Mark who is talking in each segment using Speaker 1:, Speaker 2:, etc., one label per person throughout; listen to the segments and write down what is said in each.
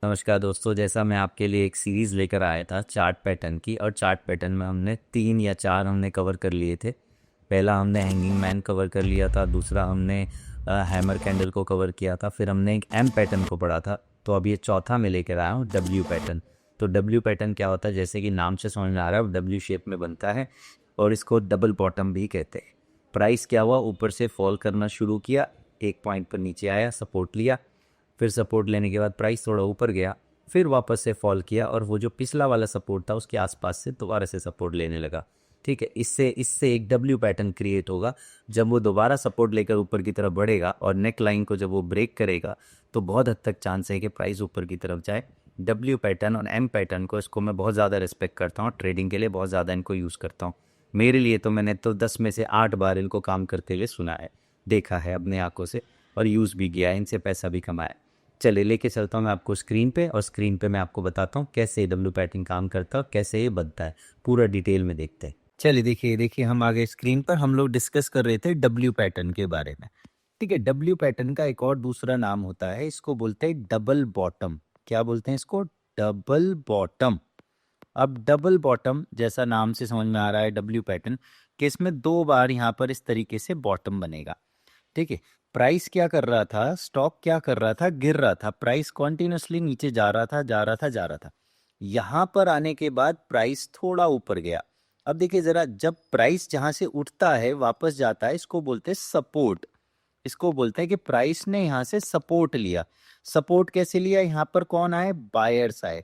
Speaker 1: नमस्कार दोस्तों, जैसा मैं आपके लिए एक सीरीज़ लेकर आया था चार्ट पैटर्न की। और चार्ट पैटर्न में हमने 3 या 4 हमने कवर कर लिए थे। पहला हमने हैंगिंग मैन कवर कर लिया था, दूसरा हमने हैमर कैंडल को कवर किया था, फिर हमने एक एम पैटर्न को पढ़ा था। तो अब ये चौथा मैं लेकर आया हूँ डब्ल्यू पैटर्न। तो डब्ल्यू पैटर्न क्या होता है, जैसे कि नाम से समझ में आ रहा है, डब्ल्यू शेप में बनता है और इसको डबल बॉटम भी कहते हैं। प्राइस क्या हुआ, ऊपर से फॉल करना शुरू किया, एक पॉइंट पर नीचे आया, सपोर्ट लिया, फिर सपोर्ट लेने के बाद प्राइस थोड़ा ऊपर गया, फिर वापस से फॉल किया और वो जो पिछला वाला सपोर्ट था उसके आसपास से दोबारा से सपोर्ट लेने लगा। ठीक है, इससे इससे एक डब्ल्यू पैटर्न क्रिएट होगा। जब वो दोबारा सपोर्ट लेकर ऊपर की तरफ बढ़ेगा और नेक लाइन को जब वो ब्रेक करेगा तो बहुत हद तक चांस है कि प्राइस ऊपर की तरफ जाए। डब्ल्यू पैटर्न और एम पैटर्न को, इसको मैं बहुत ज़्यादा रिस्पेक्ट करता हूँ, ट्रेडिंग के लिए बहुत ज़्यादा इनको यूज़ करता हूँ। मेरे लिए तो मैंने तो 10 में से 8 बार इनको काम करते हुए सुना है, देखा है अपने आंखों से, और यूज़ भी किया है, इनसे पैसा भी कमाया है। चलिए लेके चलता हूँ मैं आपको स्क्रीन पे, और स्क्रीन पे मैं आपको बताता हूँ कैसे डब्ल्यू पैटर्न काम करता है और कैसे ये बनता है, पूरा डिटेल में देखते हैं। चलिए देखिए देखिए हम आगे स्क्रीन पर हम लोग डिस्कस कर रहे थे डब्ल्यू पैटर्न के बारे में। ठीक है, डब्ल्यू पैटर्न का एक और दूसरा नाम होता है, इसको बोलते हैं डबल बॉटम। क्या बोलते हैं इसको? Double bottom. अब डबल बॉटम जैसा नाम से समझ में आ रहा है डब्ल्यू पैटर्न कि इसमें 2 बार यहाँ पर इस तरीके से बॉटम बनेगा। ठीक है, प्राइस क्या कर रहा था, स्टॉक क्या कर रहा था, गिर रहा था, प्राइस कॉन्टिन्यूसली नीचे जा रहा था, जा रहा था, जा रहा था। यहां पर आने के बाद प्राइस थोड़ा ऊपर गया। अब देखिए जरा, जब प्राइस जहां से उठता है वापस जाता है, इसको बोलते हैं सपोर्ट। इसको बोलते हैं कि प्राइस ने यहां से सपोर्ट लिया। सपोर्ट कैसे लिया? यहां पर कौन आए? बायर्स आए।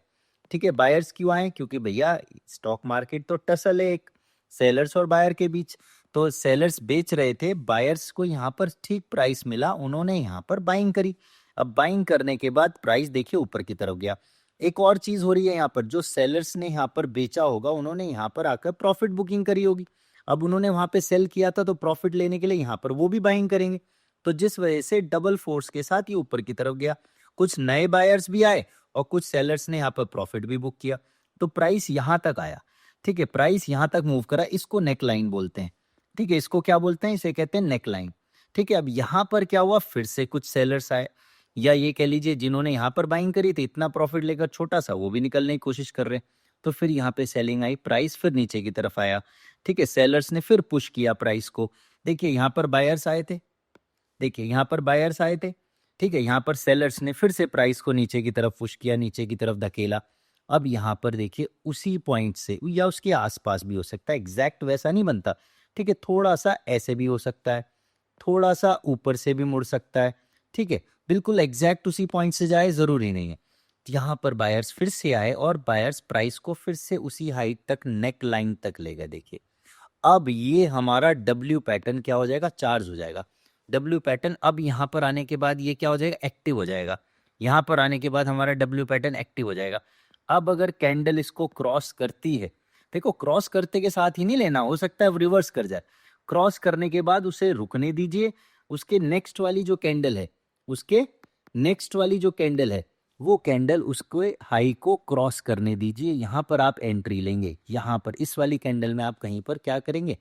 Speaker 1: ठीक है, बायर्स क्यों आए? क्योंकि भैया स्टॉक मार्केट तो टसल है एक सेलर्स और बायर के बीच। तो सेलर्स बेच रहे थे, बायर्स को यहाँ पर ठीक प्राइस मिला, उन्होंने यहाँ पर बाइंग करी। अब बाइंग करने के बाद प्राइस देखिए ऊपर की तरफ गया। एक और चीज हो रही है यहाँ पर, जो सेलर्स ने यहाँ पर बेचा होगा उन्होंने यहाँ पर आकर प्रॉफिट बुकिंग करी होगी। अब उन्होंने वहां पे सेल किया था तो प्रॉफिट लेने के लिए यहाँ पर वो भी बाइंग करेंगे। तो जिस वजह से डबल फोर्स के साथ ये ऊपर की तरफ गया। कुछ नए बायर्स भी आए और कुछ सेलर्स ने यहाँ पर प्रॉफिट भी बुक किया, तो प्राइस यहाँ तक आया। ठीक है, प्राइस यहाँ तक मूव करा, इसको नेक लाइन बोलते हैं। ठीक है, इसको क्या बोलते हैं? इसे कहते हैं नेक लाइन। ठीक है, अब यहाँ पर क्या हुआ, फिर से कुछ सेलर्स आए, या ये कह लीजिए जिन्होंने यहाँ पर बाइंग करी थी, इतना प्रॉफिट लेकर छोटा सा वो भी निकलने की कोशिश कर रहे हैं। तो फिर यहाँ पे सेलिंग आई, प्राइस फिर नीचे की तरफ आया। ठीक है, सेलर्स ने फिर पुश किया प्राइस को। देखिए यहाँ पर बायर्स आए थे, देखिए यहाँ पर बायर्स आए थे। ठीक है, यहाँ पर सेलर्स ने फिर से प्राइस को नीचे की तरफ पुश किया, नीचे की तरफ धकेला। अब यहाँ पर देखिए उसी पॉइंट से या उसके आसपास भी हो सकता है, एग्जैक्ट वैसा नहीं बनता। ठीक है, थोड़ा सा ऐसे भी हो सकता है, थोड़ा सा ऊपर से भी मुड़ सकता है। ठीक है, बिल्कुल एग्जैक्ट उसी पॉइंट से जाए जरूरी नहीं है। यहाँ पर बायर्स फिर से आए और बायर्स प्राइस को फिर से उसी हाइट तक, नेक लाइन तक ले गए। देखिए अब ये हमारा डब्ल्यू पैटर्न क्या हो जाएगा? चार्ज हो जाएगा। डब्ल्यू पैटर्न अब यहाँ पर आने के बाद ये क्या हो जाएगा? एक्टिव हो जाएगा। यहाँ पर आने के बाद हमारा डब्ल्यू पैटर्न एक्टिव हो जाएगा। अब अगर कैंडल इसको क्रॉस करती है, देखो क्रॉस करते के साथ ही नहीं लेना, हो सकता है रिवर्स कर जाए। क्रॉस करने के बाद उसे रुकने दीजिए, उसके नेक्स्ट वाली जो कैंडल है, उसके नेक्स्ट वाली जो कैंडल है, वो कैंडल उसको हाई को क्रॉस करने दीजिए। यहाँ पर आप एंट्री लेंगे, यहाँ पर इस वाली कैंडल में आप कहीं पर क्या करेंगे?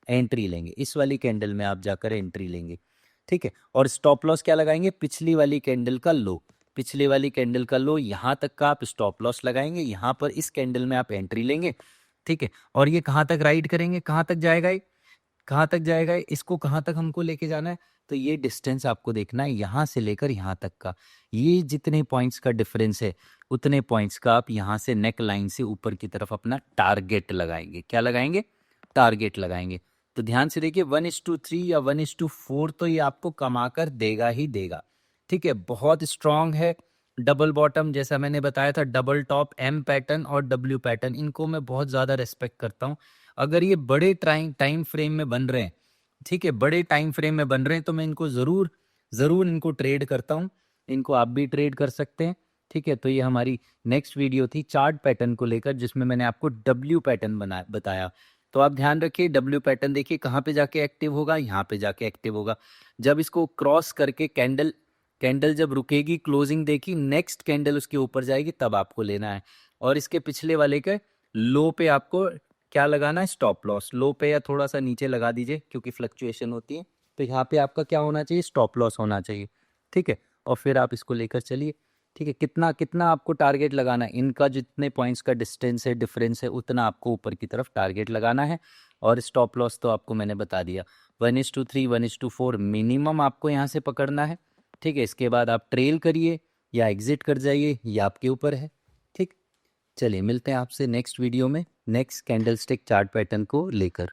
Speaker 1: एंट्री लेंगे। इस वाली कैंडल में आप जाकर एंट्री लेंगे। ठीक है, और स्टॉप लॉस क्या लगाएंगे? पिछली वाली कैंडल का लो, पिछले वाली कैंडल का लो यहाँ तक का आप स्टॉप लॉस लगाएंगे। यहाँ पर इस कैंडल में आप एंट्री लेंगे। ठीक है, और ये कहाँ तक राइड करेंगे? कहाँ तक जाएगा ये? कहाँ तक जाएगा इसको कहाँ तक हमको लेके जाना है? तो ये डिस्टेंस आपको देखना है, यहाँ से लेकर यहाँ तक का। ये जितने पॉइंट्स का डिफरेंस है उतने पॉइंट्स का आप यहाँ से नेक लाइन से ऊपर की तरफ अपना टारगेट लगाएंगे। क्या लगाएंगे? टारगेट लगाएंगे। तो ध्यान से देखिए, 1:3 या 1:4 तो ये आपको कमा कर देगा ही देगा। ठीक है, बहुत स्ट्रांग है। डबल बॉटम जैसा मैंने बताया था, डबल टॉप, एम पैटर्न और डब्ल्यू पैटर्न, इनको मैं बहुत ज़्यादा रेस्पेक्ट करता हूँ। अगर ये बड़े टाइम फ्रेम में बन रहे हैं, ठीक है, बड़े टाइम फ्रेम में बन रहे हैं, तो मैं इनको ज़रूर ज़रूर इनको ट्रेड करता हूँ। इनको आप भी ट्रेड कर सकते हैं। ठीक है, तो ये हमारी नेक्स्ट वीडियो थी चार्ट पैटर्न को लेकर, जिसमें मैंने आपको डब्ल्यू पैटर्न बताया। तो आप ध्यान रखिए, डब्ल्यू पैटर्न देखिए कहाँ पे जाके एक्टिव होगा? यहाँ पे जाके एक्टिव होगा। जब इसको क्रॉस करके कैंडल कैंडल जब रुकेगी, क्लोजिंग देखी, नेक्स्ट कैंडल उसके ऊपर जाएगी, तब आपको लेना है। और इसके पिछले वाले के लो पे आपको क्या लगाना है? Stop loss. लो पे या थोड़ा सा नीचे लगा दीजिए, क्योंकि फ्लक्चुएशन होती है। तो यहाँ पे आपका क्या होना चाहिए? स्टॉप लॉस होना चाहिए। ठीक है, और फिर आप इसको लेकर चलिए। ठीक है, कितना कितना आपको टारगेट लगाना है, इनका जितने पॉइंट्स का डिस्टेंस है, डिफरेंस है, उतना आपको ऊपर की तरफ टारगेट लगाना है। और स्टॉप लॉस तो आपको मैंने बता दिया, 1:3, 1:4 मिनिमम आपको यहाँ से पकड़ना है। ठीक है, इसके बाद आप ट्रेल करिए या एग्जिट कर जाइए, ये आपके ऊपर है। ठीक, चलिए मिलते हैं आपसे नेक्स्ट वीडियो में नेक्स्ट कैंडलस्टिक चार्ट पैटर्न को लेकर।